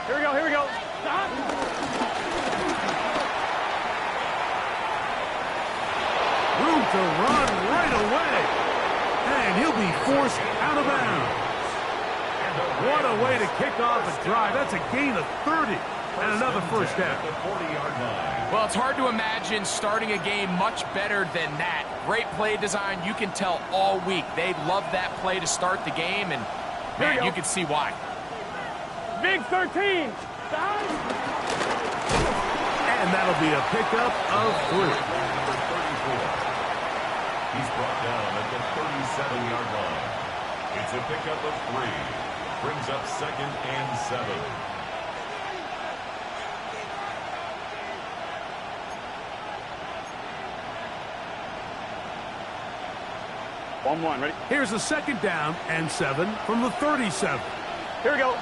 Here we go, here we go. Stop. Room to run right away. And he'll be forced out of bounds. What a way to kick off a drive. That's a gain of 30 and another first down. Well, it's hard to imagine starting a game much better than that. Great play design. You can tell all week they love that play to start the game, and man, you can see why. Big 13. Stop. And that'll be a pickup of 3. Number 34. He's brought down at the 37-yard line. It's a pickup of 3. Brings up 2nd and 7. One, ready? Here's a 2nd down and 7 from the 37. Here we go.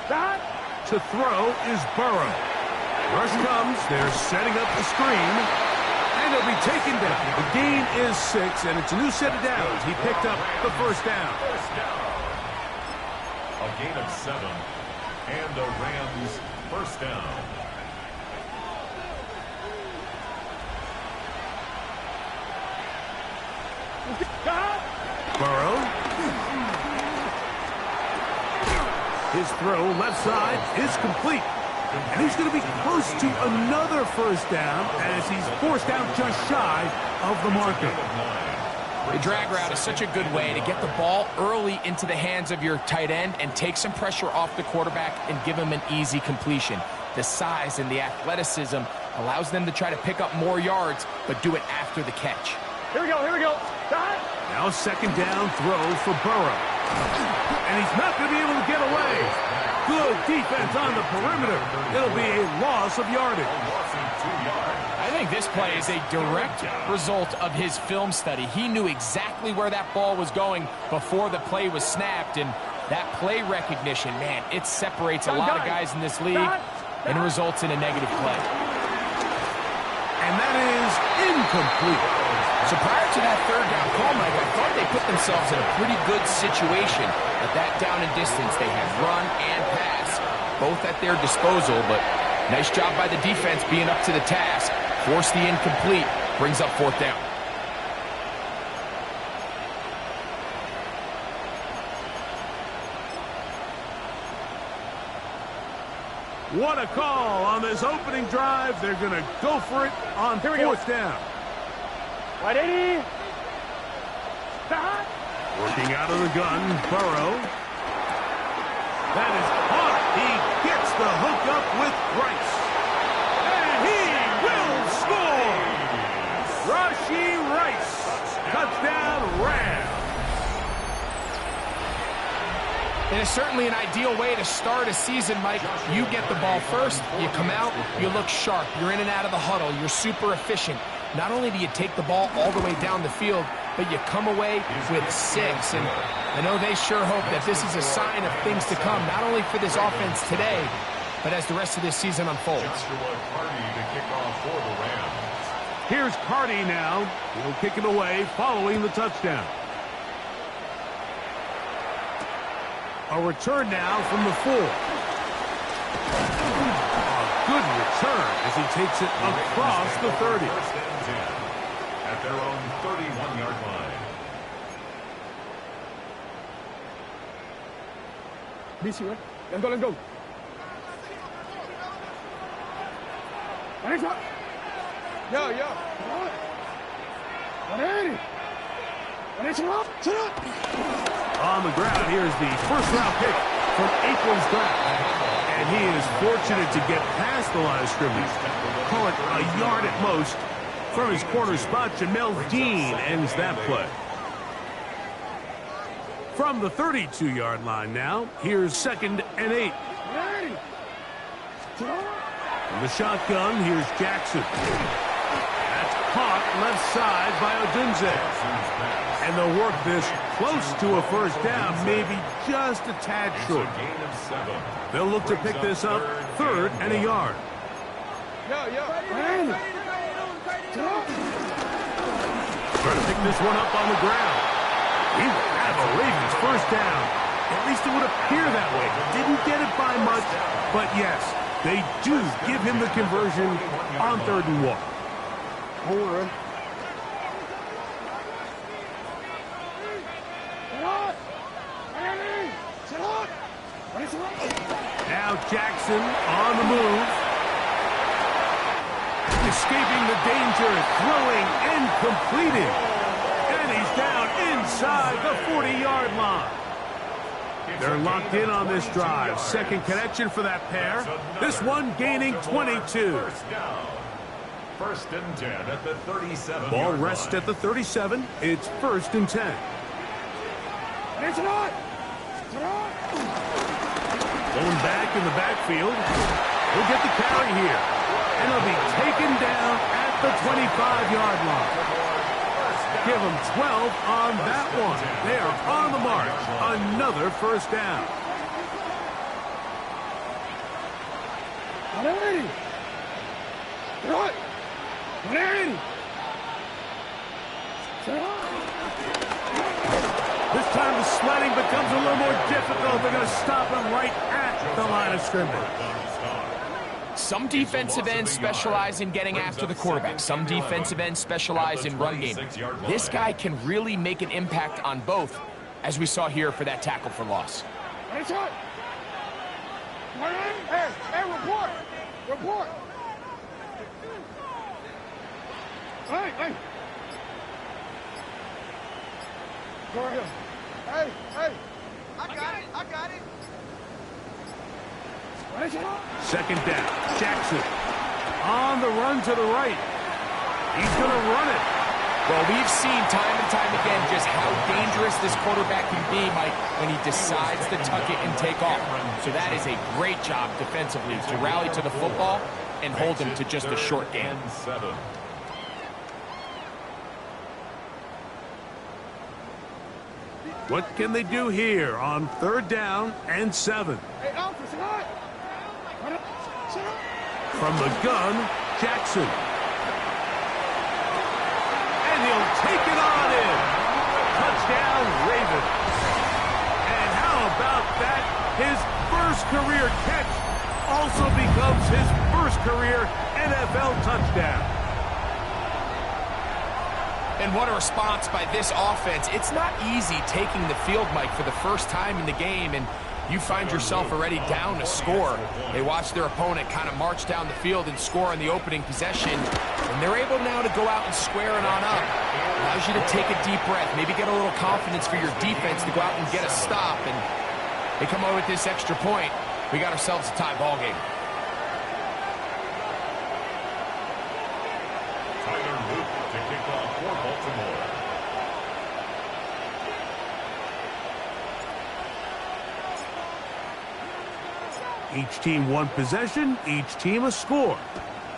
Stop. To throw is Burrow. Rush comes. They're setting up the screen. And he'll be taken down. The gain is 6, and it's a new set of downs. He picked up the first down. A gain of 7. And the Rams first down. Stop. Burrow. His throw left side is complete. And he's going to be close to another first down as he's forced out just shy of the marker. The drag route is such a good way to get the ball early into the hands of your tight end and take some pressure off the quarterback and give him an easy completion. The size and the athleticism allows them to try to pick up more yards, but do it after the catch. Here we go, here we go. Stop. Now 2nd down throw for Burrow. And he's not going to be able to get away. Good defense on the perimeter. It'll be a loss of yardage. I think this play is a direct result of his film study. He knew exactly where that ball was going before the play was snapped, and that play recognition, man, it separates a lot of guys in this league and results in a negative play. And that is incomplete. So prior to that 3rd down call, Mike, I thought they put themselves in a pretty good situation. At that down and distance, they had run and pass, both at their disposal, but nice job by the defense being up to the task. Force the incomplete, brings up 4th down. What a call on this opening drive. They're going to go for it on 4th down. Ready? Stop. Working out of the gun, Burrow. That is caught. He gets the hook up with Rice. And he will score. Rashee Rice. Touchdown, Rams. It is certainly an ideal way to start a season, Mike. You get the ball first, you come out, you look sharp, you're in and out of the huddle, you're super efficient. Not only do you take the ball all the way down the field, but you come away with 6. And I know they sure hope that this is a sign of things to come, not only for this offense today, but as the rest of this season unfolds. To kick off for the Rams. Here's Carty now. He'll kick it away following the touchdown. A return now from the 4. A good return as he takes it across the 30. At their own 31-yard line. BC, right? Let's go, let's go. Yo, yo. Ready? Sit up. On the ground, here's the first-round pick from April's draft. And he is fortunate to get past the line of scrimmage. Call it a yard at most from his corner spot. Jamel Dean ends that play. From the 32-yard line now, here's 2nd and 8. From the shotgun, here's Jackson. That's caught left side by Odunze. And they'll work this close to a first down, maybe just a tad short. They'll look to pick this up 3rd and a yard. Trying to pick this one up on the ground. He will have a Ravens first down. At least it would appear that way. Didn't get it by much, but yes, they do give him the conversion on 3rd and 1. Hold on. Now Jackson on the move. Escaping the danger, throwing and completing. And he's down inside the 40-yard line. They're locked in on this drive. Second connection for that pair. This one gaining 22. First and 10 at the 37. Ball rests at the 37. It's 1st and 10. Going back in the backfield. He'll get the carry here. And he'll be taken down at the 25-yard line. Give them 12 on that one. They are on the march. Another first down. This time the sledding becomes a little more difficult. They're going to stop him right at the line of scrimmage. Some defensive ends specialize in getting after the quarterback. Some defensive ends specialize in run game. This guy can really make an impact on both, as we saw here for that tackle for loss. Hey, report! Report! Hey! Go ahead. Hey! I got it! Second down. Jackson on the run to the right. He's going to run it. Well, we've seen time and time again just how dangerous this quarterback can be, Mike, when he decides to tuck it and take off. So that is a great job defensively to rally to the football and hold him to just a short gain. What can they do here on 3rd down and 7? From the gun, Jackson. And he'll take it on in. Touchdown, Ravens. And how about that? His first career catch also becomes his first career NFL touchdown. And what a response by this offense. It's not easy taking the field, Mike, for the first time in the game, and you find yourself already down to score. They watch their opponent kind of march down the field and score on the opening possession, and they're able now to go out and square it on up. Allows you to take a deep breath, maybe get a little confidence for your defense to go out and get a stop, and they come away with this extra point. We got ourselves a tie ball game. To kick off for Baltimore. Each team one possession, each team a score.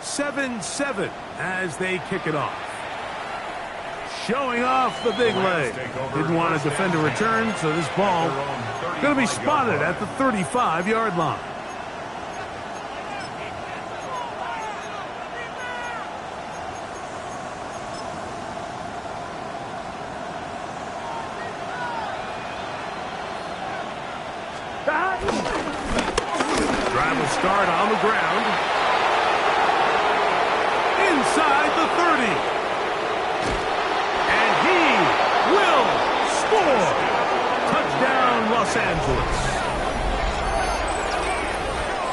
7-7 as they kick it off. Showing off the big leg. Didn't want to defend a return, so this ball going to be spotted at the 35-yard line. Drive will start on the ground. Inside the 30. And he will score. Touchdown, Los Angeles.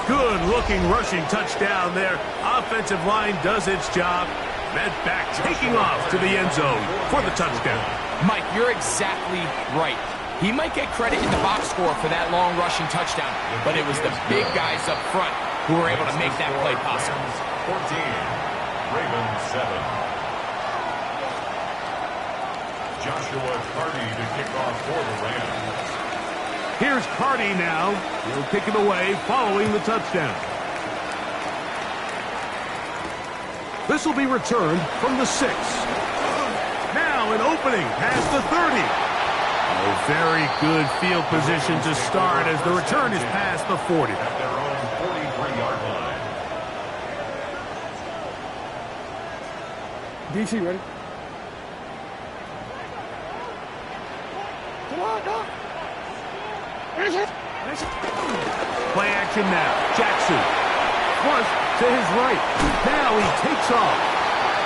Good-looking rushing touchdown there. Offensive line does its job. Met back taking off to the end zone for the touchdown. Mike, you're exactly right. He might get credit in the box score for that long rushing touchdown, but it was the big guys up front who were able to make that play possible. 14, Ravens 7. Joshua Carty to kick off for the Rams. Here's Carty now. He'll kick it away following the touchdown. This will be returned from the 6. Now an opening past the 30. A very good field position to start as the return is past the 40. At their own 43-yard line. DC, ready? Come on, go! Play action now. Jackson. Flush to his right. Now he takes off.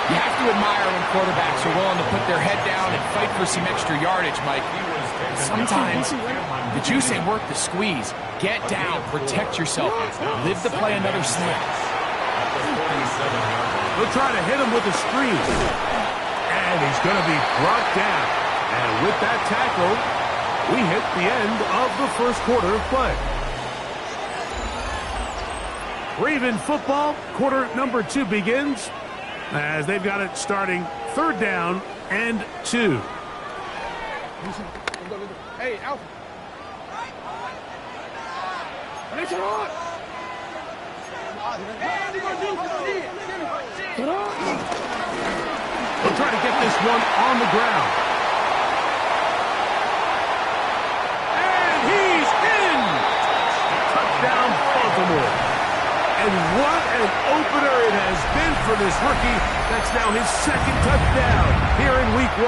You have to admire when quarterbacks are willing to put their head down and fight for some extra yardage, Mike. Sometimes the juice ain't worth the squeeze. Get down, protect yourself, live to play another snap. They'll try to hit him with a screen. And he's going to be brought down. And with that tackle, we hit the end of the first quarter of play. Raven football, quarter number 2 begins as they've got it starting 3rd down and 2. Hey, Alpha. They'll try to get this one on the ground. And he's in! Touchdown, Baltimore. And what an opener it has been for this rookie. That's now his 2nd touchdown here in week 1.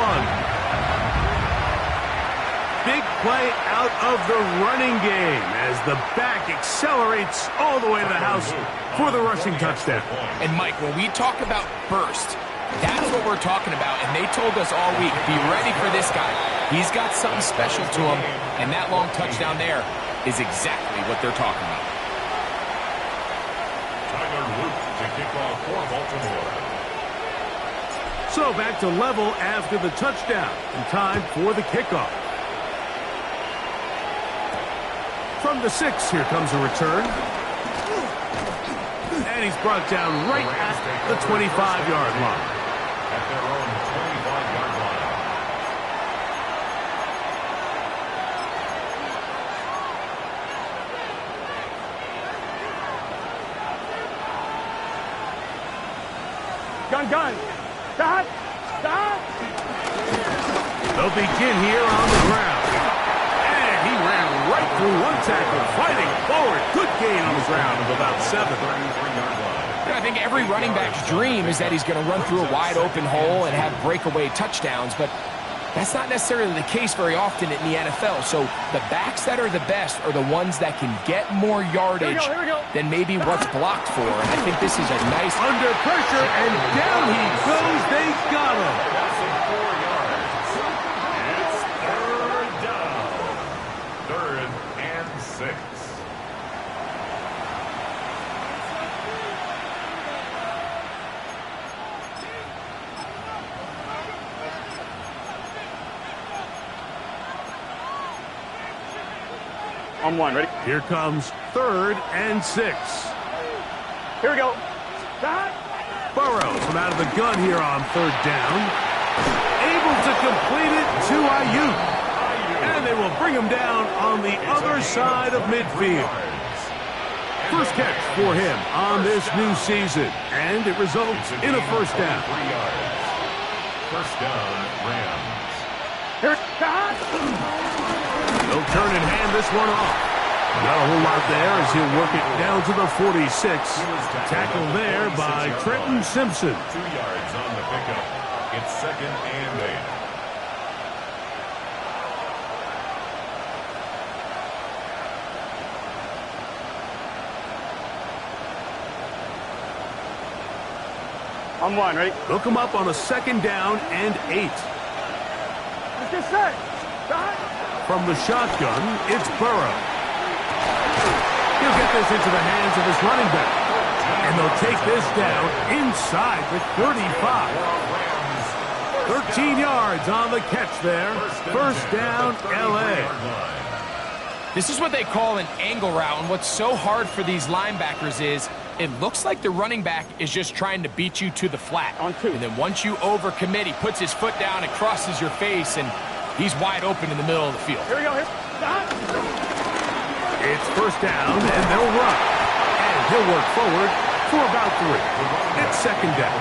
Big play out of the running game as the back accelerates all the way to the house for the rushing touchdown. And Mike, when we talk about burst, that's what we're talking about. And they told us all week, be ready for this guy. He's got something special to him. And that long touchdown there is exactly what they're talking about. To kick off for Baltimore. So back to level after the touchdown and time for the kickoff. From the 6, here comes a return. And he's brought down right at the 25-yard line. At their own 25-yard line. Gun. Stop. They'll begin here on the ground. And he ran right through one tackle, fighting forward. Good gain on the ground of about 7. 33-yard line. I think every running back's dream is that he's going to run through a wide open hole and have breakaway touchdowns, but that's not necessarily the case very often in the NFL. So the backs that are the best are the ones that can get more yardage than maybe what's blocked for. And I think this is a nice... Under pressure, and down he goes. They got him. That's 4 yards. It's 3rd down. 3rd and 6. On 1, ready? Here comes 3rd and 6. Here we go. Stop. Burrows from out of the gun here on 3rd down. Able to complete it to Ayuk. And they will bring him down on the other side of midfield. First catch for him on this new season. And it results in a 1st down. 3 yards. 1st down, Rams. Here. Stop. They'll turn and hand this one off. Not a whole lot there as he'll work it down to the 46. Tackled there by Trenton Simpson. 2 yards on the pickup. It's 2nd and 8. On 1, ready? They'll come up on a 2nd down and 8. Let's get set. Stop. From the shotgun, it's Burrow. He'll get this into the hands of his running back. And they'll take this down inside the 35. 13 yards on the catch there. 1st down, L.A. This is what they call an angle route, and what's so hard for these linebackers is it looks like the running back is just trying to beat you to the flat. On 2. And then once you overcommit, he puts his foot down and crosses your face, and he's wide open in the middle of the field. Here we go. Here. Stop. It's 1st down, and they'll run. And he'll work forward for about 3. It's 2nd down.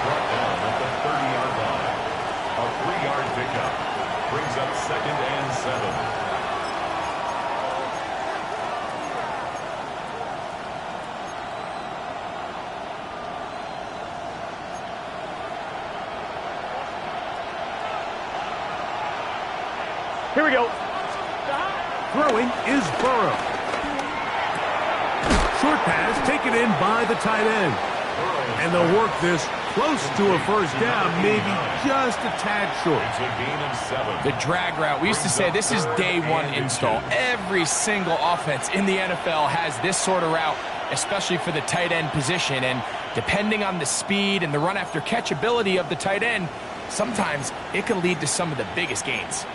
Brought down at the 30-yard line. A 3-yard pickup. Brings up 2nd and 7. Here we go. Throwing is Burrow. Short pass taken in by the tight end. And they'll work this close to a first down, maybe just a tad short. It's a gain of 7. The drag route, we used to say this is day one install. Every single offense in the NFL has this sort of route, especially for the tight end position. And depending on the speed and the run after catch ability of the tight end, sometimes it can lead to some of the biggest gains.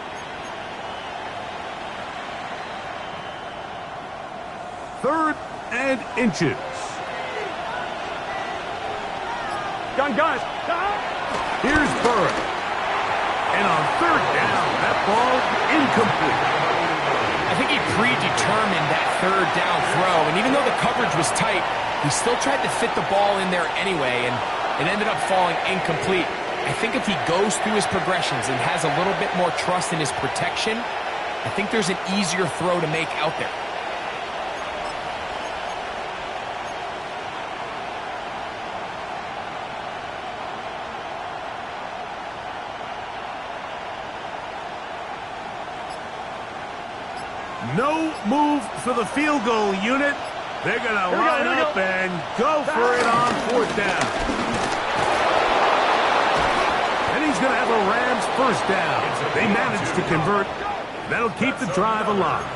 Third and inches. Gun. Here's Burrow. And on third down, that ball incomplete. I think he predetermined that third down throw, and even though the coverage was tight, he still tried to fit the ball in there anyway, and it ended up falling incomplete. I think if he goes through his progressions and has a little bit more trust in his protection, I think there's an easier throw to make out there. No move for the field goal unit. They're going to line up and go for it on fourth down. And he's going to have a Rams first down. They managed to convert. That'll keep the drive alive.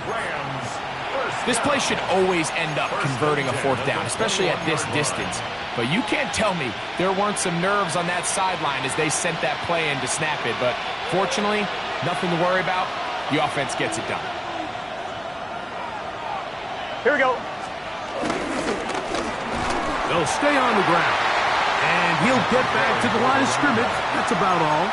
This play should always end up converting a fourth down, especially at this distance. But you can't tell me there weren't some nerves on that sideline as they sent that play in to snap it. But fortunately, nothing to worry about. The offense gets it done. Here we go. They'll stay on the ground. And he'll get back to the line of scrimmage. That's about all.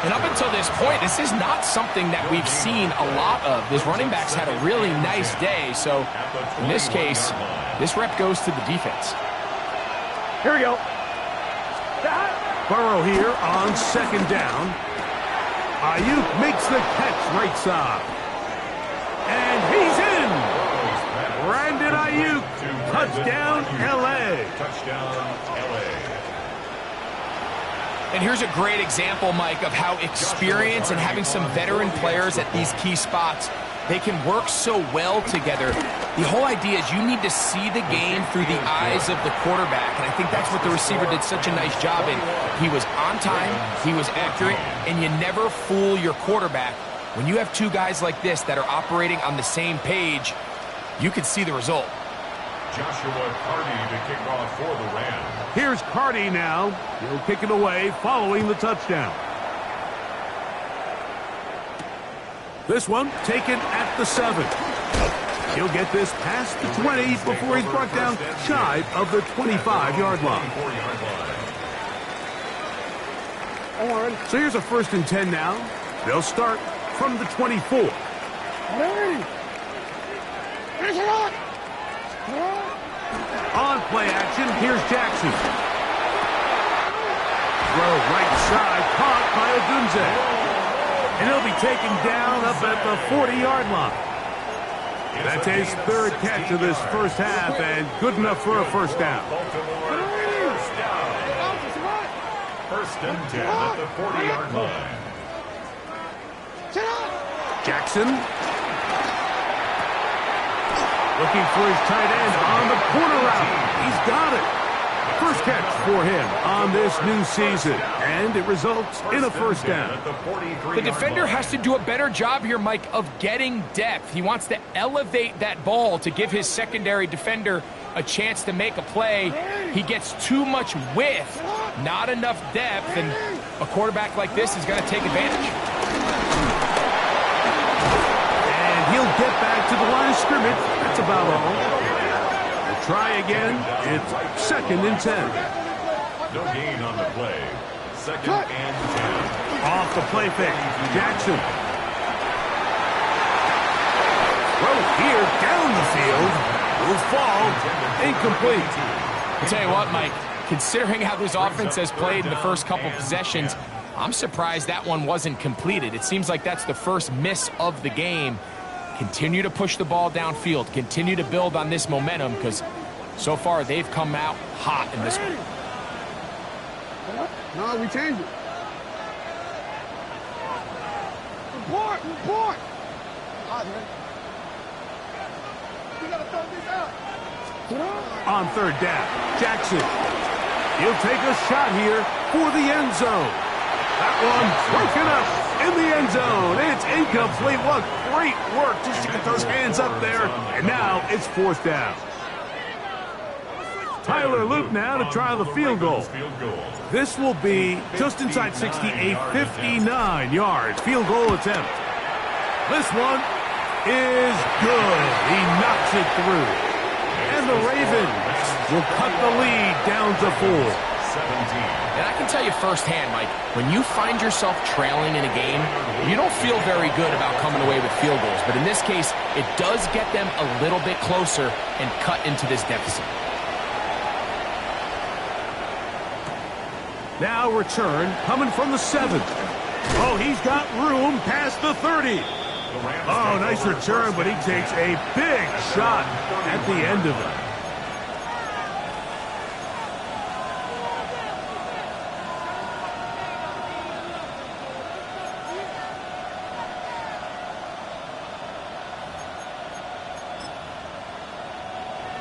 And up until this point, this is not something that we've seen a lot of. This running back's had a really nice day. So in this case, this rep goes to the defense. Here we go. Burrow here on second down. Ayuk makes the catch right side. And he's in. Brandon Ayuk, touchdown, L.A. Touchdown, L.A. And here's a great example, Mike, of how experience and having some veteran players at these key spots, they can work so well together. The whole idea is you need to see the game through the eyes of the quarterback, and I think that's what the receiver did such a nice job in. He was on time, he was accurate, and you never fool your quarterback. When you have two guys like this that are operating on the same page, you can see the result. Joshua Carty to kick off for the Rams. Here's Carty now. He'll kick it away following the touchdown. This one taken at the 7. He'll get this past the 20 before he's brought down shy of the 25-yard line. So here's a 1st and 10 now. They'll start from the 24. On play action, here's Jackson. Throw right side, caught by Odunze. And he'll be taken down up at the 40-yard line. That's his 3rd catch of this first half, and good enough for a first down. First and 10 at the 40-yard line. Jackson. Looking for his tight end on the corner route. He's got it. First catch for him on this new season, and it results in a first down. The defender has to do a better job here, Mike, of getting depth. He wants to elevate that ball to give his secondary defender a chance to make a play. He gets too much width, not enough depth, and a quarterback like this is going to take advantage. And he'll get back to the line of scrimmage. That's about all. Try again. It's 2nd and 10. No gain on the play. 2nd and 10. Off the play fake. Jackson. Throw here down the field. Will fall. Incomplete. I'll tell you what, Mike, considering how this offense has played in the first couple possessions, I'm surprised that one wasn't completed. It seems like that's the first miss of the game. Continue to push the ball downfield. Continue to build on this momentum because so far they've come out hot in this one. No, we changed it. Report! On third down, Jackson. He'll take a shot here for the end zone. That one broken up in the end zone. It's incomplete. What great work just to get those hands up there. And now it's fourth down. Tyler Luke now to try the field goal. This will be just inside 60, a 59-yard field goal attempt. This one is good. He knocks it through. And the Ravens will cut the lead down to 4. And I can tell you firsthand, Mike, when you find yourself trailing in a game, you don't feel very good about coming away with field goals. But in this case, it does get them a little bit closer and cut into this deficit. Now return coming from the 7th. Oh, he's got room past the 30. Oh, nice return, but he takes a big shot at the end of it.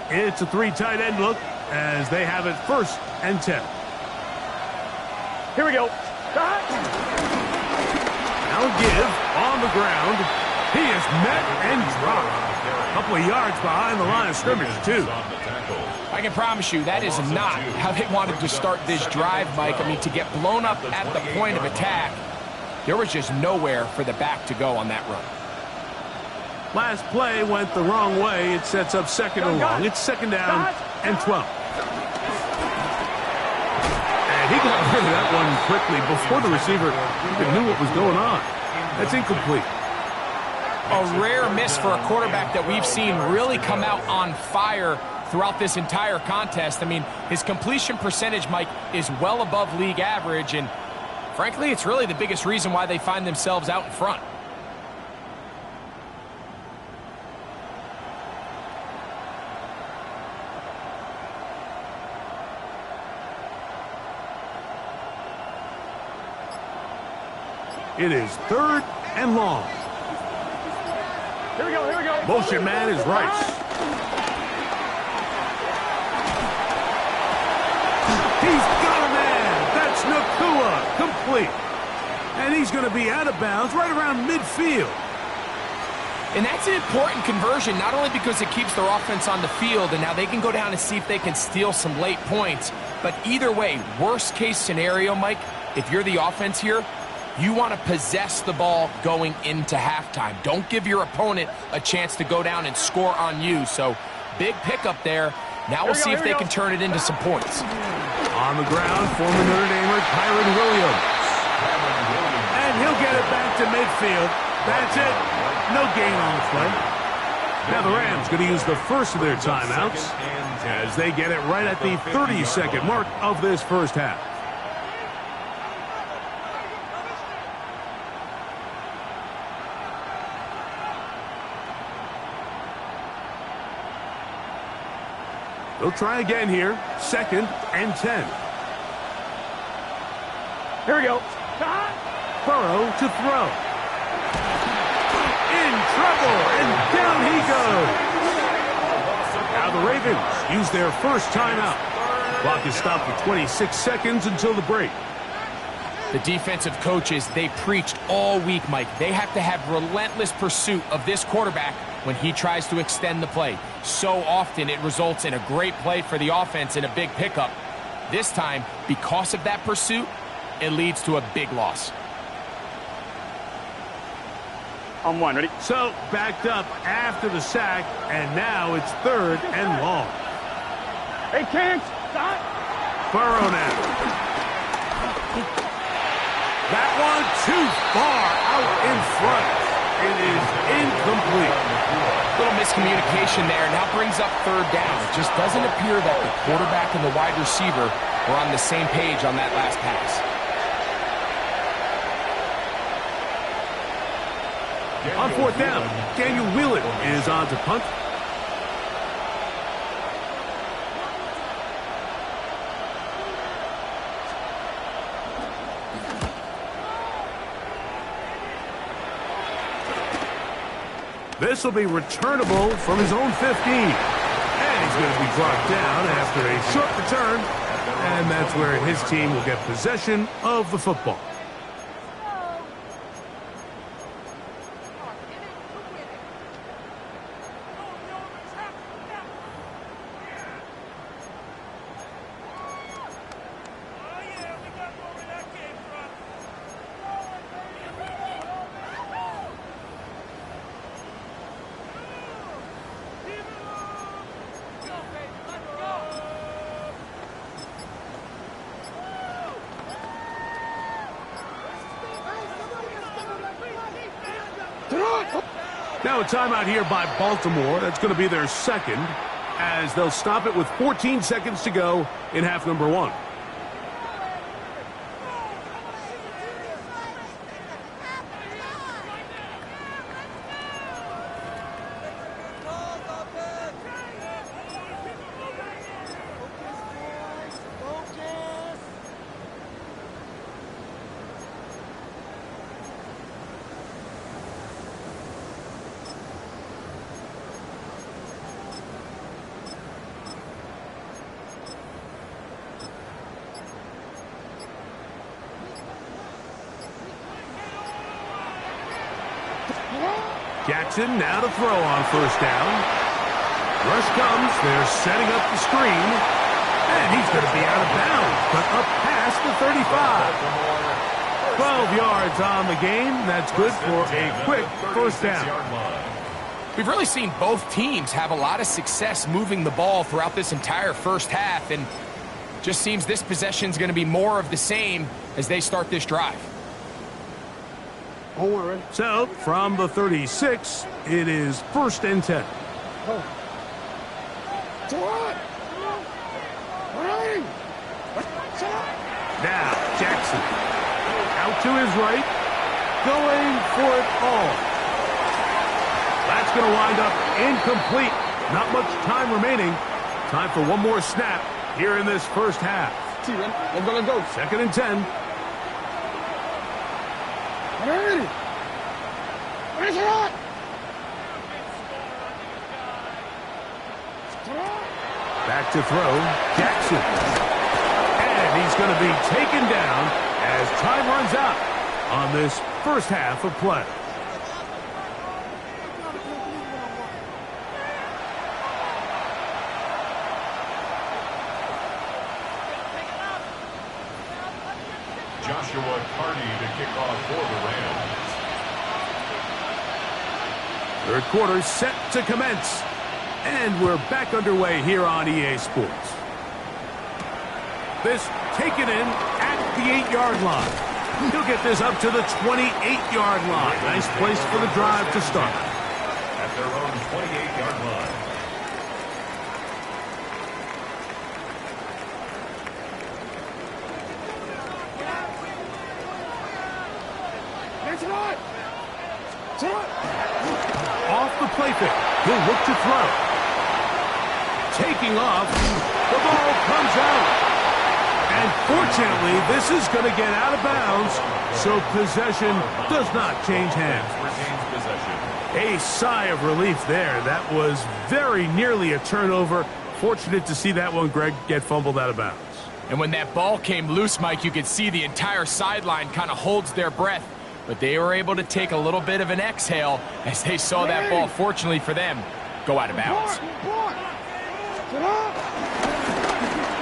It's a 3 tight end look as they have it 1st and 10. Here we go. Now give on the ground. He is met and dropped. A couple of yards behind the line of scrimmage, too. I can promise you that is not how they wanted to start this drive, Mike. I mean, to get blown up at the point of attack, there was just nowhere for the back to go on that run. Last play went the wrong way. It sets up 2nd and long. It's 2nd down and 12. And he got rid of that one quickly before the receiver even knew what was going on. That's incomplete. A rare miss for a quarterback that we've seen really come out on fire throughout this entire contest. I mean, his completion percentage, Mike, is well above league average, and frankly, it's really the biggest reason why they find themselves out in front. It is 3rd and long. Here we go, here we go. Motion man is Rice. He's got a man. That's Nakua. Complete. And he's going to be out of bounds right around midfield. And that's an important conversion, not only because it keeps their offense on the field, and now they can go down and see if they can steal some late points. But either way, worst case scenario, Mike, if you're the offense here, you want to possess the ball going into halftime. Don't give your opponent a chance to go down and score on you. So, big pickup there. Now we'll see if they can turn it into some points. On the ground, former Notre Damer, Kyron Williams. And he'll get it back to midfield. That's it. No gain on the play. Now the Rams going to use the first of their timeouts as they get it right at the 30-second mark of this first half. They'll try again here. 2nd and 10. Here we go. Burrow to throw. In trouble, and down he goes. Now the Ravens use their first timeout. Clock is stopped at 26 seconds until the break. The defensive coaches, they preached all week, Mike. They have to have relentless pursuit of this quarterback when he tries to extend the play. So often it results in a great play for the offense and a big pickup. This time, because of that pursuit, it leads to a big loss. On 1, ready? So, backed up after the sack, and now it's 3rd and long. Hey, can't stop. Burrow now. That one too far out in front. It is incomplete. Little miscommunication there. Now brings up 3rd down. It just doesn't appear that the quarterback and the wide receiver were on the same page on that last pass. On 4th down, Daniel Wheelan is on to punt. This will be returnable from his own 15. And he's going to be brought down after a short return. And that's where his team will get possession of the football. Now a timeout here by Baltimore. That's going to be their second, as they'll stop it with 14 seconds to go in half number one. Jackson now to throw on first down. Rush comes. They're setting up the screen. And he's going to be out of bounds, but up past the 35. 12 yards on the game. That's good for a quick first down. We've really seen both teams have a lot of success moving the ball throughout this entire first half, and just seems this possession's going to be more of the same as they start this drive. So, from the 36, it is 1st and 10. Now, Jackson. Out to his right. Going for it all. That's going to wind up incomplete. Not much time remaining. Time for one more snap here in this first half. Let's go. 2nd and 10. Back to throw, Jackson. And he's going to be taken down as time runs out on this first half of play. Joshua Carney to kick off for the Rams. Third quarter set to commence. And we're back underway here on EA Sports. This taken in at the 8-yard line. He'll get this up to the 28-yard line. Nice place for the drive to start. At their own 28-yard line. Off the play fake. He'll look to throw. Taking off. The ball comes out. And fortunately, this is going to get out of bounds, so possession does not change hands. Retains possession. A sigh of relief there. That was very nearly a turnover. Fortunate to see that one, Greg, get fumbled out of bounds. And when that ball came loose, Mike, you could see the entire sideline kind of holds their breath. But they were able to take a little bit of an exhale as they saw that ball, fortunately for them, go out of bounds.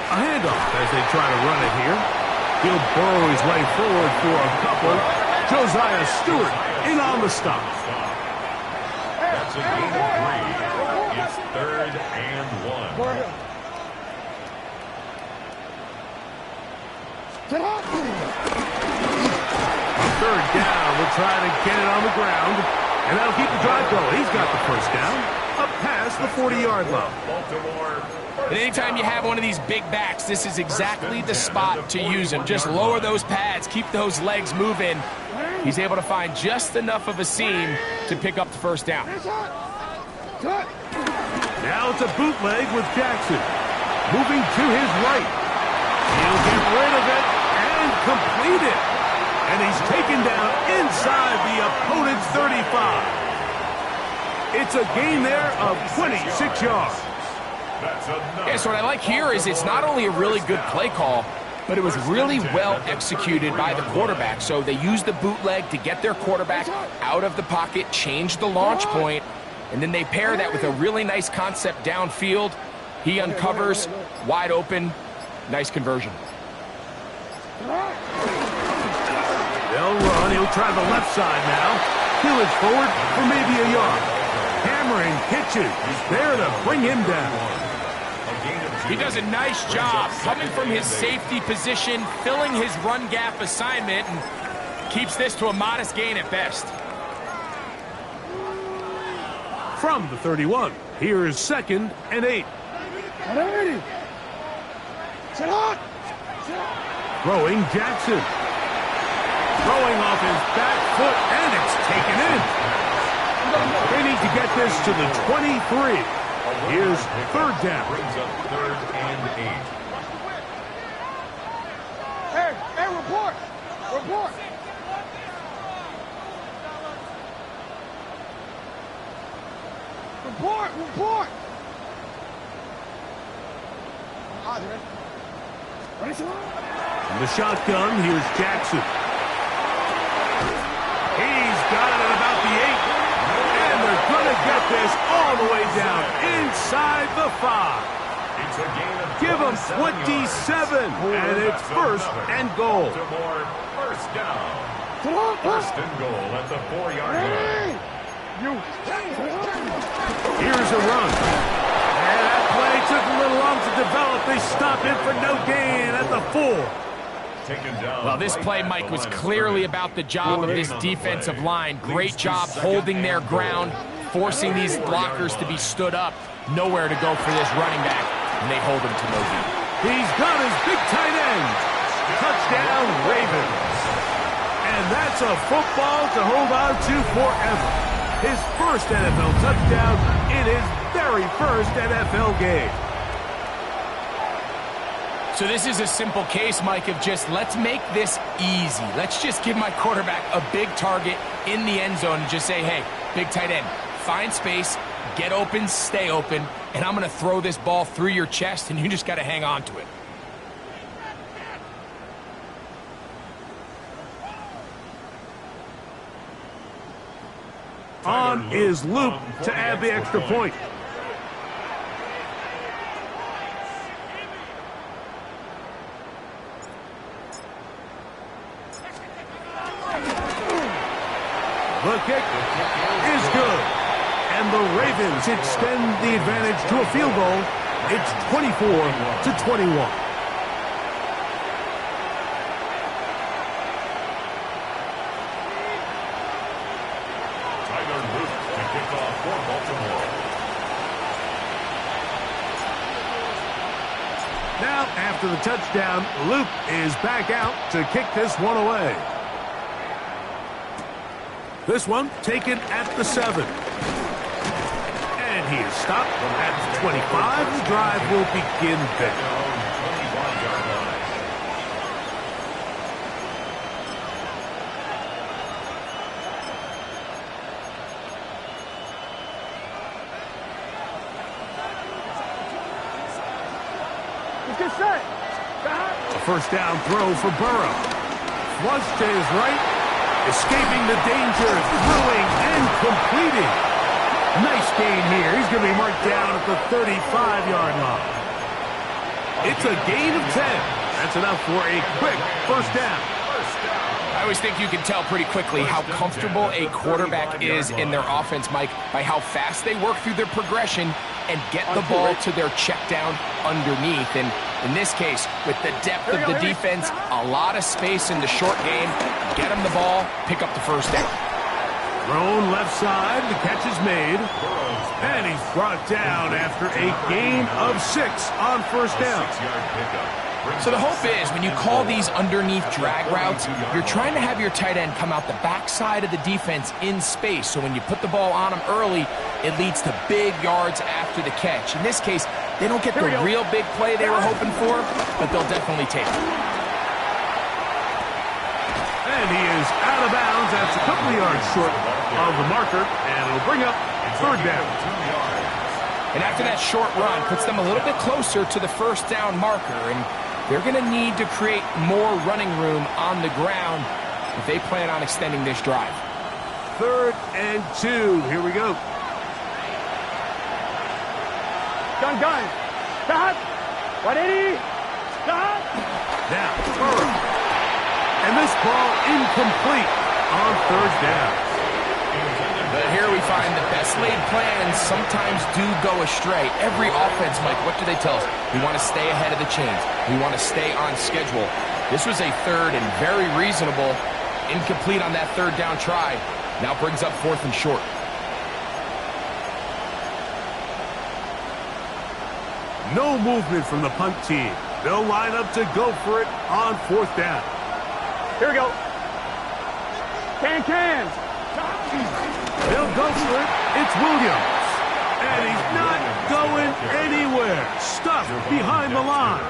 A handoff as they try to run it here. He'll burrow his way forward for a couple. Josiah Stewart in on the stop. That's a gain of 3. It's 3rd and 1. On 3rd down, we'll try to get it on the ground. And that'll keep the drive going. He's got the first down. Up past the 40-yard line. Baltimore. And anytime you have one of these big backs, this is exactly the spot to use him. Just lower those pads, keep those legs moving. He's able to find just enough of a seam to pick up the first down. Now it's a bootleg with Jackson. Moving to his right. He'll get rid of it and complete it. And he's taken down inside the opponent's 35. It's a gain there of 26 yards. Yeah, so what I like here is it's not only a really good play call, but it was really well executed by the quarterback. So they used the bootleg to get their quarterback out of the pocket, change the launch point, and then they pair that with a really nice concept downfield. He uncovers, wide open, nice conversion. They'll run. He'll try the left side now. Peel it forward for maybe a yard. Hammering pitches. There to bring him down. He does a nice job coming from his safety position, filling his run gap assignment, and keeps this to a modest gain at best. From the 31, here is 2nd and 8. Throwing Jackson. Throwing off his back foot, and it's taken in. They need to get this to the 23. Here's 3rd down. Brings up 3rd and 8. Hey, report. Report. Report. In the shotgun, here's Jackson. He's got it at about the 8. And they're going to get this all the way down inside the 5. It's a gain of Give them 27, 27 and it's 1st and goal. First down. First and goal at the 4-yard line. Here's a run. And that play took a little long to develop. They stop it for no gain at the 4. Well, this play, Mike, was clearly about the job of this defensive line. Great job holding their ground, forcing these blockers to be stood up. Nowhere to go for this running back, and they hold him to no gain. He's got his big tight end. Touchdown, Ravens. And that's a football to hold on to forever. His first NFL touchdown in his very first NFL game. So this is a simple case, Mike, of just let's make this easy. Let's just give my quarterback a big target in the end zone and just say, hey, big tight end, find space, get open, stay open, and I'm going to throw this ball through your chest, and you just got to hang on to it. On is Luke to add the extra point. The kick is good. And the Ravens extend the advantage to a field goal. It's 24-21. Now, after the touchdown, Luke is back out to kick this one away. This one taken at the 7. And he is stopped at the 25. The drive will begin there. A first down throw for Burrow. Flush to his right. Escaping the danger, throwing and completing. Nice gain here. He's going to be marked down at the 35-yard line. It's a gain of 10. That's enough for a quick first down. I always think you can tell pretty quickly how comfortable a quarterback is in their offense, Mike, by how fast they work through their progression and get the ball to their check down underneath. And in this case, with the depth of the defense, a lot of space in the short game, get them the ball, pick up the first down. Thrown left side, the catch is made. And he's brought down after a gain of 6 on first down. So the hope is when you call these underneath drag routes, you're trying to have your tight end come out the backside of the defense in space. So when you put the ball on him early, it leads to big yards after the catch. In this case, they don't get the real big play they were hoping for, but they'll definitely take it. And he is out of bounds. That's a couple of yards short of the marker, and it'll bring up third down. And after that short run, puts them a little bit closer to the first down marker, and they're going to need to create more running room on the ground if they plan on extending this drive. 3rd and 2. Here we go. Gun. Stop. 180. Stop. Now, Burrow. And this ball incomplete on 3rd down. But here we find the best laid plans sometimes do go astray. Every offense, Mike, what do they tell us? We want to stay ahead of the chains. We want to stay on schedule. This was a 3rd and very reasonable. Incomplete on that 3rd down try. Now brings up 4th and short. No movement from the punt team. They'll line up to go for it on 4th down. Here we go. Cans. They'll go for it. It's Williams. And he's not going anywhere. Stuck behind the line.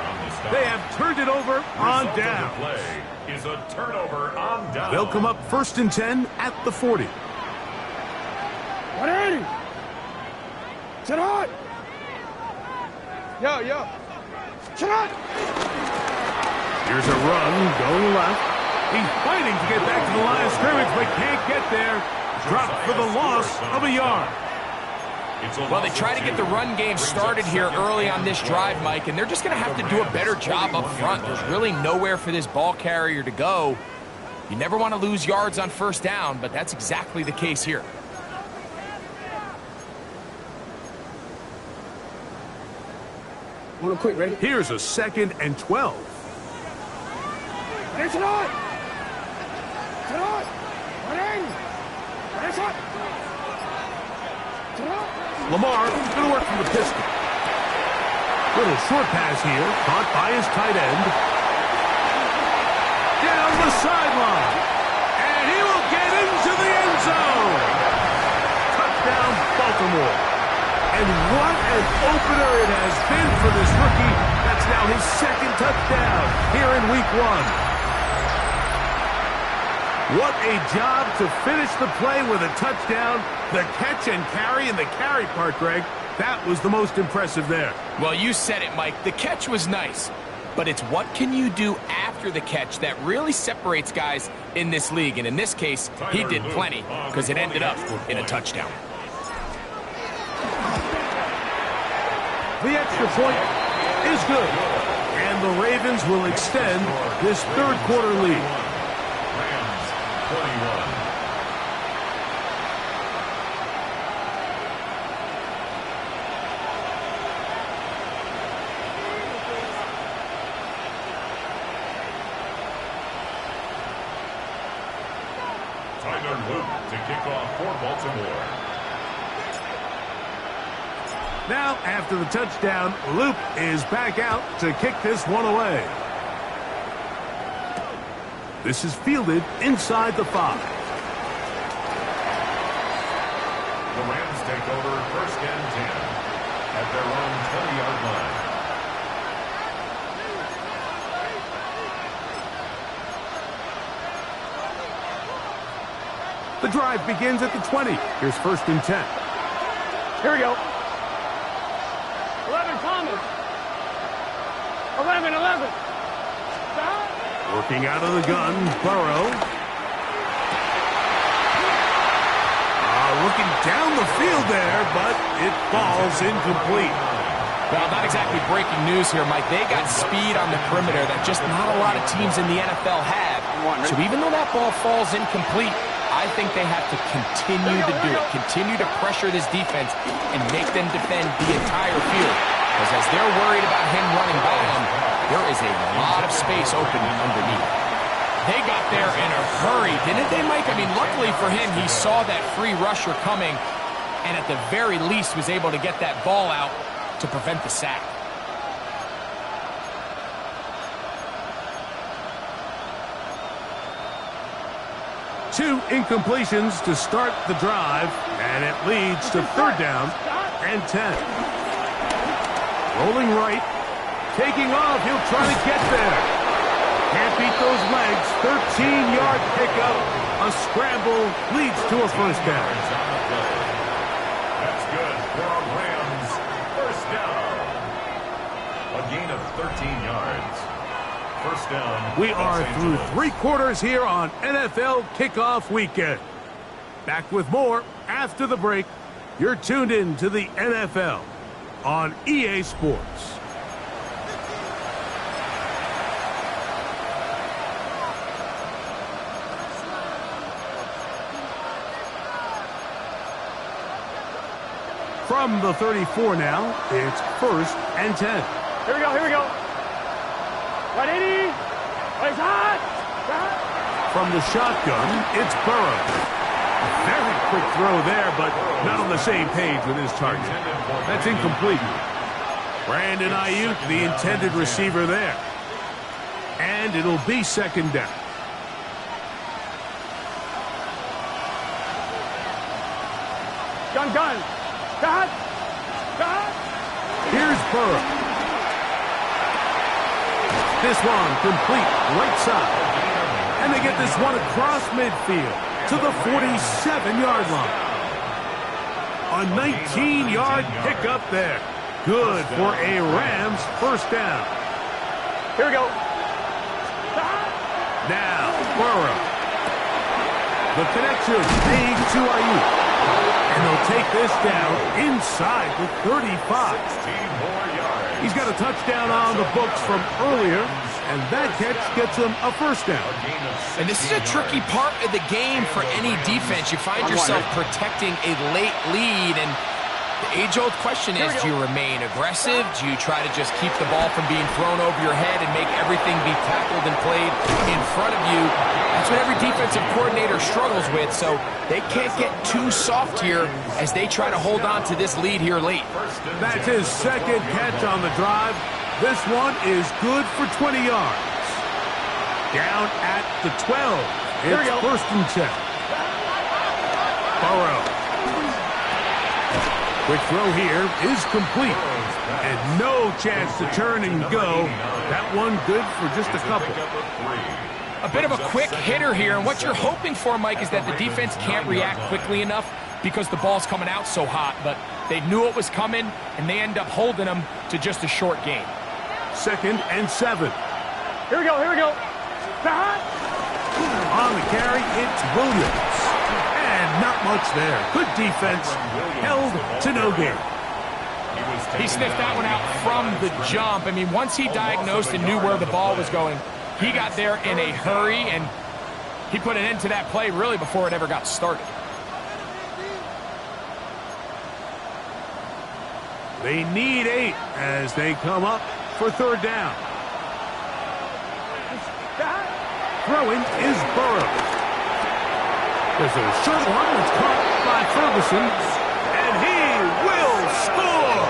They have turned it over on down. Is a turnover on down. They'll come up 1st and 10 at the 40. 180. Sit on. Yo. Sit on. Here's a run going left. He's fighting to get back to the line of scrimmage, but can't get there. Dropped for the loss of a yard. Well, they try to get the run game started here early on this drive, Mike, and they're just going to have to do a better job up front. There's really nowhere for this ball carrier to go. You never want to lose yards on 1st down, but that's exactly the case here. Hold on quick, ready? Here's a 2nd and 12. Sit on. 180. Sit on. Lamar going to work from the pistol. Little short pass here, caught by his tight end. Down the sideline. And he will get into the end zone. Touchdown, Baltimore. And what an opener it has been for this rookie. That's now his 2nd touchdown here in Week 1. What a job to finish the play with a touchdown. The catch and carry, and the carry part, Greg, that was the most impressive there. Well, you said it, Mike. The catch was nice, but it's what can you do after the catch that really separates guys in this league. And in this case, he did plenty because it ended up in a touchdown. The extra point is good. And the Ravens will extend this 3rd quarter lead. Rams 21. Tyler Luke to kick off for Baltimore. Now, after the touchdown, Luke is back out to kick this one away. This is fielded inside the 5. The Rams take over 1st and 10 at their own 20-yard line. The drive begins at the 20. Here's 1st and 10. Here we go. 11 Thomas. 11. Stop. Working out of the gun, Burrow. Looking down the field there, but it falls incomplete. Well, not exactly breaking news here, Mike. They got speed on the perimeter that just not a lot of teams in the NFL have. So even though that ball falls incomplete, I think they have to continue to do it. Continue to pressure this defense and make them defend the entire field. Because as they're worried about him running by them, there is a lot of space open underneath. They got there in a hurry, didn't they, Mike? I mean, luckily for him, he saw that free rusher coming and at the very least was able to get that ball out to prevent the sack. Two incompletions to start the drive, and it leads to 3rd down and 10. Rolling right, taking off, he'll try to get there. Can't beat those legs. 13-yard pickup. A scramble leads to a 1st down. first down. We are Los through Angeles. 3 quarters here on NFL Kickoff Weekend. Back with more after the break. You're tuned in to the NFL on EA Sports. From the 34 now, it's 1st and 10. Here we go, here we go. 180. Raise hot. From the shotgun, it's Burrow. Very quick throw there, but not on the same page with his target. That's incomplete. Brandon Ayuk, the intended receiver there. And it'll be 2nd down. Gun. Cut. Here's Burrow. This one complete, right side. And they get this one across midfield to the 47-yard line. A 19-yard pickup there. Good for a Rams 1st down. Here we go. Now, Burrow. The connection made to Ayuk. And they'll take this down inside the 35. 16 more yards. He's got a touchdown on the books from earlier, and that catch gets him a 1st down. And this is a tricky part of the game for any defense. You find yourself protecting a late lead, and the age-old question is, do you remain aggressive? Do you try to just keep the ball from being thrown over your head and make everything be tackled and played in front of you? That's what every defensive coordinator struggles with, so they can't get too soft here as they try to hold on to this lead here late. That's his 2nd catch on the drive. This one is good for 20 yards. Down at the 12. It's 1st and 10. Burrow. Quick throw here is complete. And no chance to turn and go. That one good for just a couple. A bit of a quick hitter here, and what you're hoping for, Mike, is that the defense can't react quickly enough because the ball's coming out so hot, but they knew it was coming, and they end up holding them to just a short game. 2nd and 7. Here we go. On the carry, it's Williams. And not much there. Good defense. Held to no gain. He sniffed that one out from the jump. I mean, once he diagnosed and knew where the ball was going, he got there in a hurry, and he put an end to that play really before it ever got started. They need 8 as they come up for 3rd down. Throwing is Burrow. There's a short one that's caught by Ferguson, and he will score.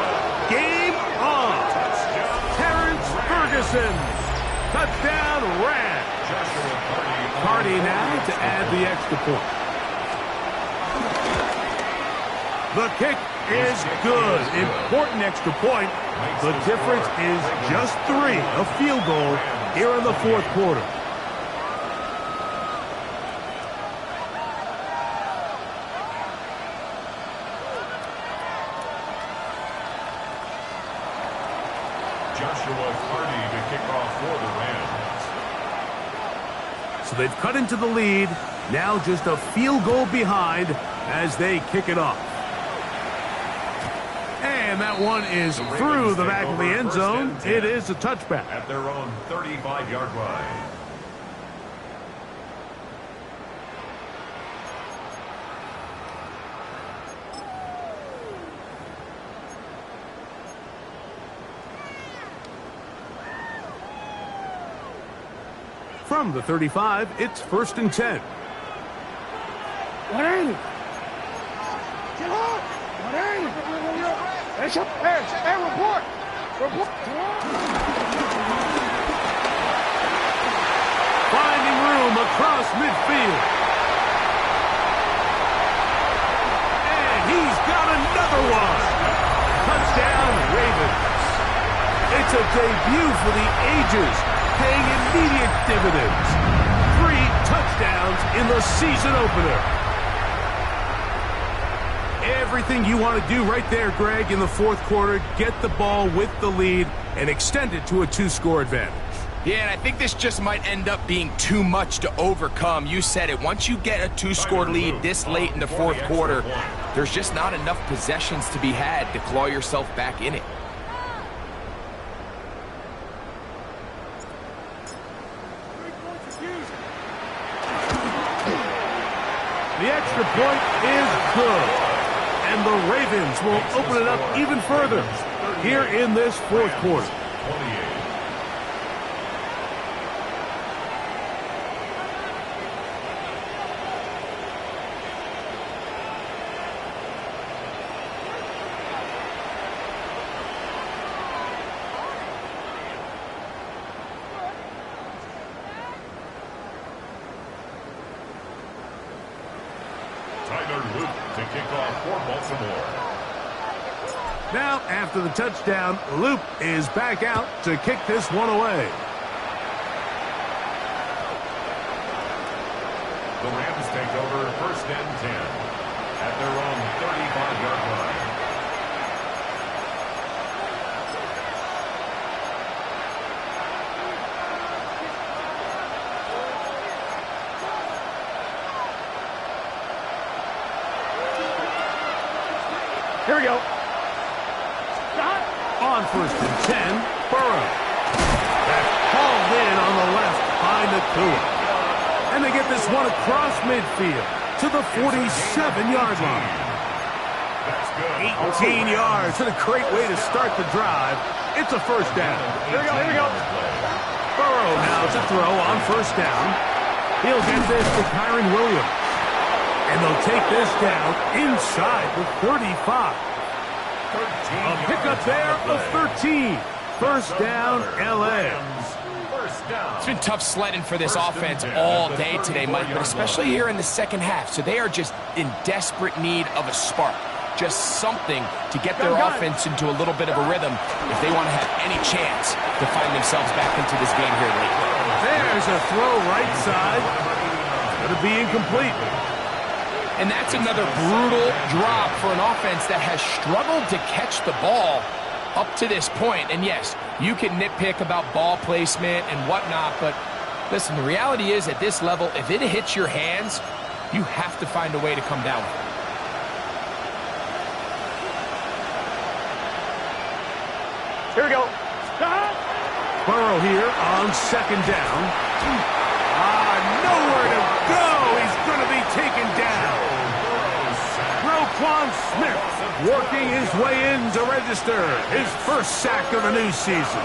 Game on. Terrence Ferguson. Touchdown Rams. Party now to add the extra point. The kick is good. Important extra point. The difference is just 3. A field goal here in the 4th quarter. So they've cut into the lead. Now just a field goal behind as they kick it off. And that one is through the back of the end zone. It is a touchback. At their own 35-yard line. From the 35, it's 1st and 10. 180. Get up. 180. Hey, report. Finding room across midfield. And he's got another one. Touchdown, Ravens. It's a debut for the ages, paying immediate dividends. 3 touchdowns in the season opener. Everything you want to do right there, Greg, in the 4th quarter, get the ball with the lead and extend it to a 2-score advantage. Yeah, and I think this just might end up being too much to overcome. You said it. Once you get a 2-score lead this late in the fourth quarter, there's just not enough possessions to be had to claw yourself back in it. The extra point is good. And the Ravens will open it up even further here in this fourth quarter. 28. To kick off for Baltimore. Now, after the touchdown, Loop is back out to kick this one away. The Rams take over 1st and 10 at their own 35-yard line. Here we go. On 1st and 10, Burrow. That's hauled in on the left by Nakua. And they get this one across midfield to the 47-yard line. That's good. 18 yards and a great way to start the drive. It's a first down. Here we go, here we go. Burrow now to throw on 1st down. He'll get this to Kyron Williams. And they'll take this down inside the 35. A pickup there of 13. First down, L.A. It's been tough sledding for this offense all day today, Mike, but especially here in the second half. So they are just in desperate need of a spark. Just something to get their offense into a little bit of a rhythm if they want to have any chance to find themselves back into this game here late. There's a throw right side. Going to be incomplete. And that's another brutal drop for an offense that has struggled to catch the ball up to this point. And yes, you can nitpick about ball placement and whatnot, but listen, the reality is at this level, if it hits your hands, you have to find a way to come down with it. Here we go. Burrow here on 2nd down. Nowhere to go. He's going to be taken down. Roquan Smith working his way in to register his first sack of the new season.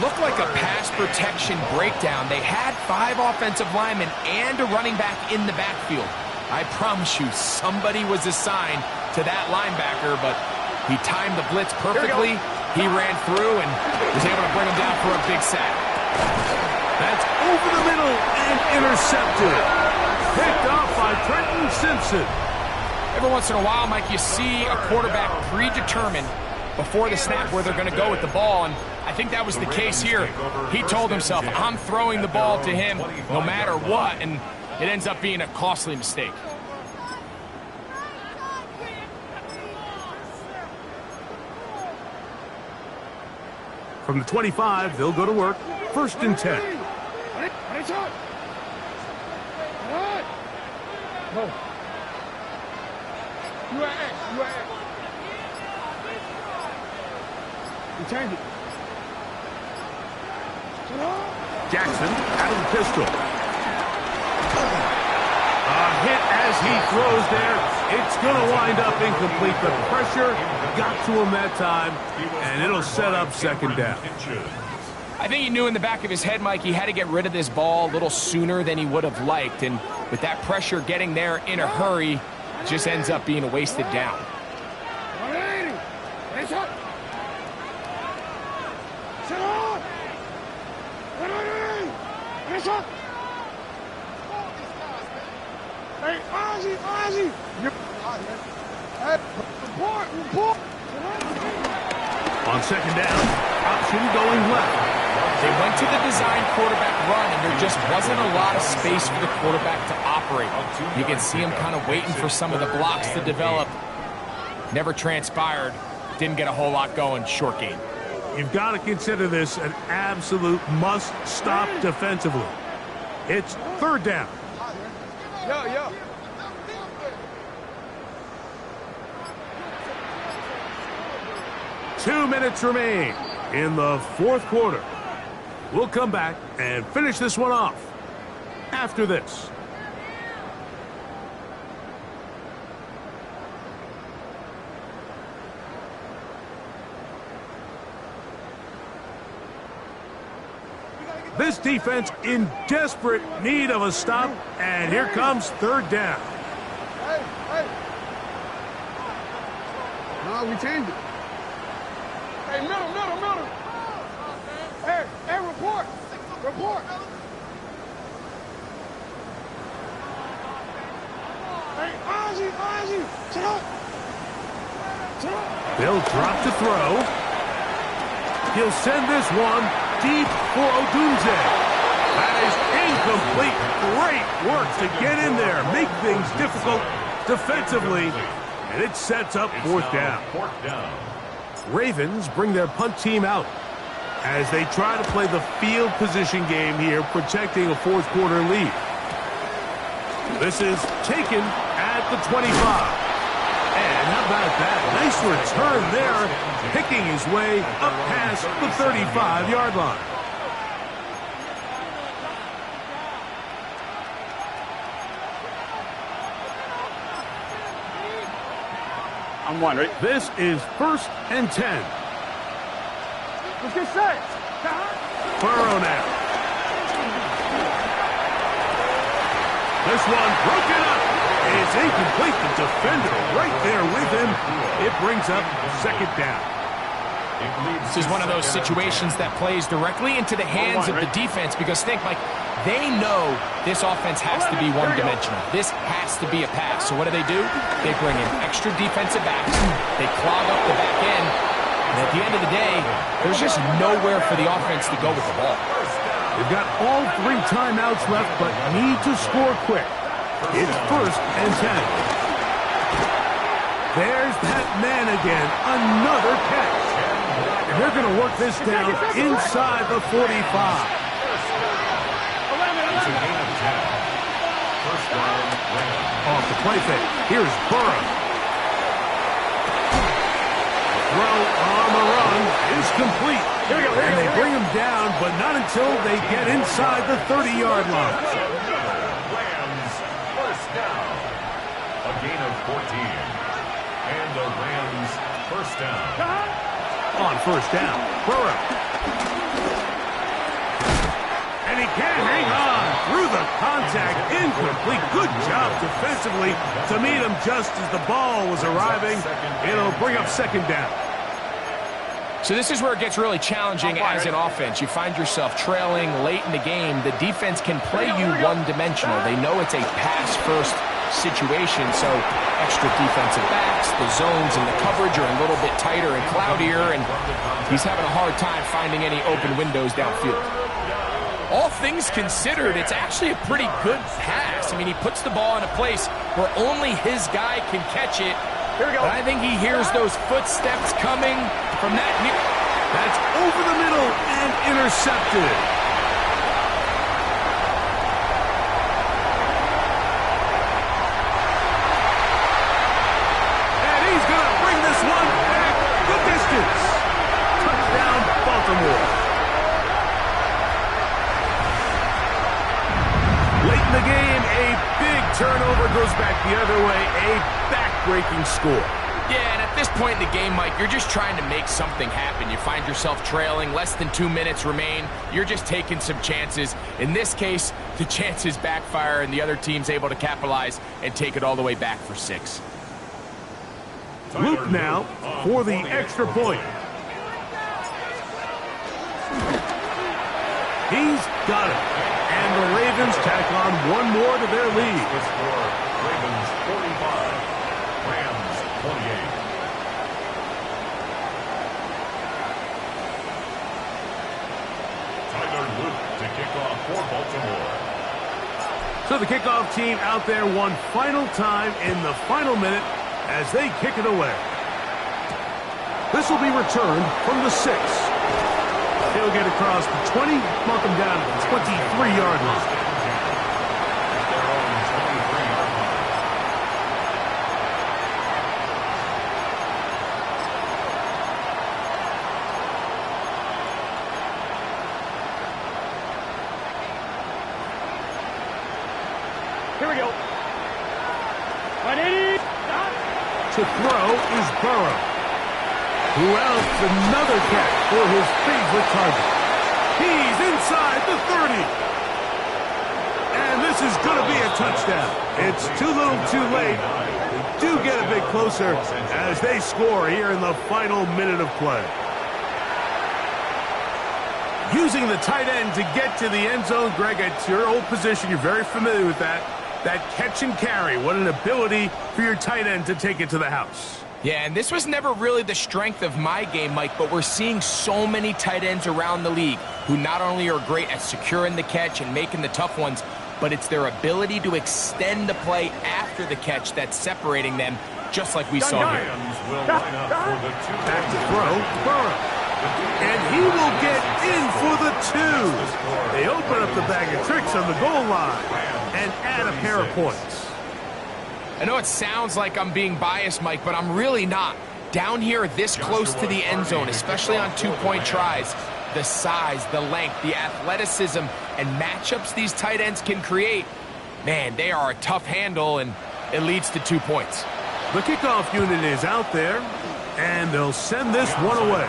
Looked like a pass protection breakdown. They had 5 offensive linemen and a running back in the backfield. I promise you, somebody was assigned to that linebacker, but he timed the blitz perfectly. He ran through and was able to bring him down for a big sack. That's over the middle and intercepted. Picked off by Trenton Simpson. Every once in a while, Mike, you see a quarterback predetermined before the snap where they're going to go with the ball, and I think that was the case here. He told himself, I'm throwing the ball to him no matter what, and it ends up being a costly mistake. From the 25, they'll go to work. 1st and 10. No. You are X. You change it. Jackson out of the pistol. A hit as he throws there. It's going to wind up incomplete. The pressure got to him that time, and it'll set up 2nd down. I think he knew in the back of his head, Mike, he had to get rid of this ball a little sooner than he would have liked. And with that pressure getting there in a hurry, it just ends up being a wasted down. Hey, Ozzy! Report! On 2nd down, option going left. They went to the design quarterback run, and there just wasn't a lot of space for the quarterback to operate. You can see him kind of waiting for some of the blocks to develop. Never transpired. Didn't get a whole lot going. Short game. You've got to consider this an absolute must-stop defensively. It's third down. Yo. 2 minutes remain in the fourth quarter. We'll come back and finish this one off after this. This defense in desperate need of a stop, and here comes third down. Hey. No, we changed it. Hey, middle. Hey, report. Hey, Ozzy, sit up. They'll drop to throw. He'll send this one deep for Odunze. That is incomplete. Great work to get in there, make things difficult defensively, and it sets up fourth down. Ravens bring their punt team out as they try to play the field position game here, protecting a fourth quarter lead. This is taken at the 25. And how about that? Nice return there, picking his way up past the 35-yard line. I'm one, right? This is 1st and 10. Let's get set. Burrow now. This one broken up. It's incomplete. The defender right there with him. It brings up second down. This is one of those situations that plays directly into the hands of the defense because think, Mike, they know this offense has to be one-dimensional. This has to be a pass. So what do? They bring in extra defensive backs. They clog up the back end. And at the end of the day, there's just nowhere for the offense to go with the ball. They've got all 3 timeouts left, but need to score quick. It's 1st and 10. There's that man again. Another catch. And they're going to work this down inside the 45. Off the play fake. Here's Burrow. The throw on the run is complete. And they bring him down, but not until they get inside the 30-yard line. Rams first down. A gain of 14. And the Rams first down. On first down, Burrow. And he can't hang on through the contact. Incomplete. Good job defensively to meet him just as the ball was arriving. It'll bring up second down. So this is where it gets really challenging as an offense. You find yourself trailing late in the game. The defense can play you one-dimensional. They know it's a pass-first situation, so extra defensive backs, the zones and the coverage are a little bit tighter and cloudier, and he's having a hard time finding any open windows downfield. All things considered, it's actually a pretty good pass. I mean, he puts the ball in a place where only his guy can catch it. But I think he hears those footsteps coming from that near. That's over the middle and intercepted. And he's going to bring this one back the distance. Touchdown, Baltimore. Late in the game, a big turnover goes back the other way. A back-breaking score. Yeah, and at this point in the game, Mike, you're just trying to make something happen. You find yourself trailing, less than 2 minutes remain. You're just taking some chances. In this case, the chances backfire, and the other team's able to capitalize and take it all the way back for 6. Luke now for the extra point. He's got it. And the Ravens tack on one more to their lead. The score, Ravens 45, Rams 28. Tyler Luke to kick off for Baltimore. So the kickoff team out there one final time in the final minute as they kick it away. This will be returned from the 6. He'll get across the 20, mark him down at the 23-yard line. Here we go. 180. To throw is Burrow, who else another catch for his favorite target. He's inside the 30. And this is going to be a touchdown. It's too little too late. They do get a bit closer as they score here in the final minute of play. Using the tight end to get to the end zone, Greg, it's your old position. You're very familiar with that. That catch and carry, what an ability for your tight end to take it to the house. Yeah, and this was never really the strength of my game, Mike, but we're seeing so many tight ends around the league who not only are great at securing the catch and making the tough ones, but it's their ability to extend the play after the catch that's separating them, just like we saw here. Back to throw, Burrow. And he will get in for the 2. They open up the bag of tricks on the goal line and add a pair of points. I know it sounds like I'm being biased, Mike, but I'm really not. Down here this close to the end zone, especially on 2-point tries, the size, the length, the athleticism, and matchups these tight ends can create, man, they are a tough handle, and it leads to 2 points. The kickoff unit is out there, and they'll send this one away.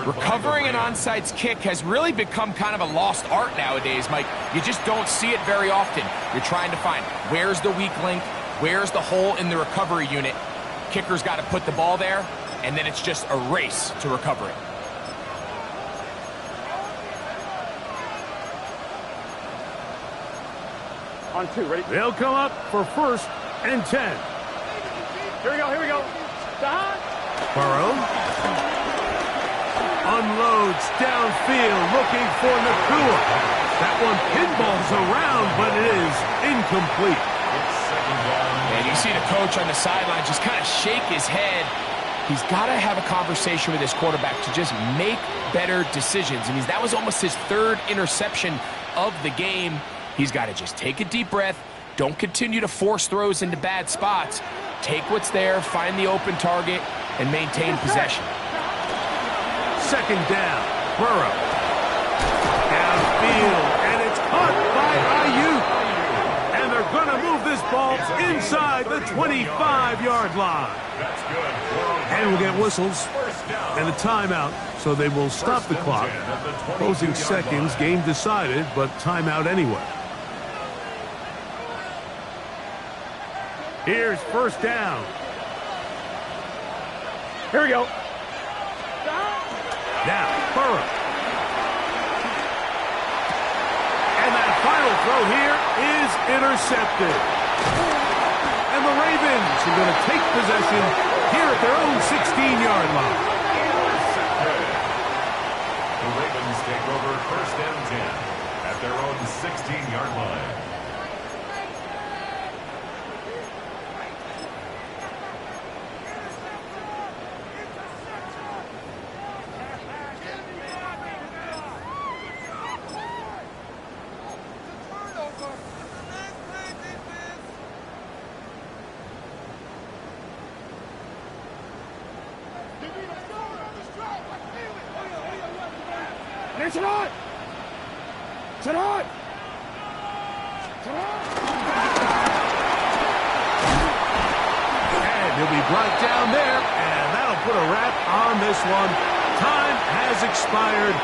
Recovering an onside kick has really become kind of a lost art nowadays, Mike. You just don't see it very often. You're trying to find where's the weak link, where's the hole in the recovery unit. Kicker's got to put the ball there, and then it's just a race to recover it. On 2, ready? They'll come up for 1st and 10. Here we go, here we go. Burrow unloads downfield looking for Nakua. That one pinballs around, but it is incomplete. And you see the coach on the sideline just kind of shake his head. He's got to have a conversation with his quarterback to just make better decisions. I mean, that was almost his 3rd interception of the game. He's got to just take a deep breath. Don't continue to force throws into bad spots. Take what's there, find the open target, and maintain possession. 2nd down, Burrow. Downfield, and it's caught by Ayuk. And they're going to move this ball inside the 25-yard line. And we'll get whistles and a timeout, so they will stop the clock. Closing seconds, game decided, but timeout anyway. Here's 1st down. Here we go. Now, Burrow. And that final throw here is intercepted. And the Ravens are going to take possession here at their own 16-yard line. The Ravens take over 1st and 10 at their own 16-yard line. It's on! It's on! And he'll be brought down there, and that'll put a wrap on this one. Time has expired.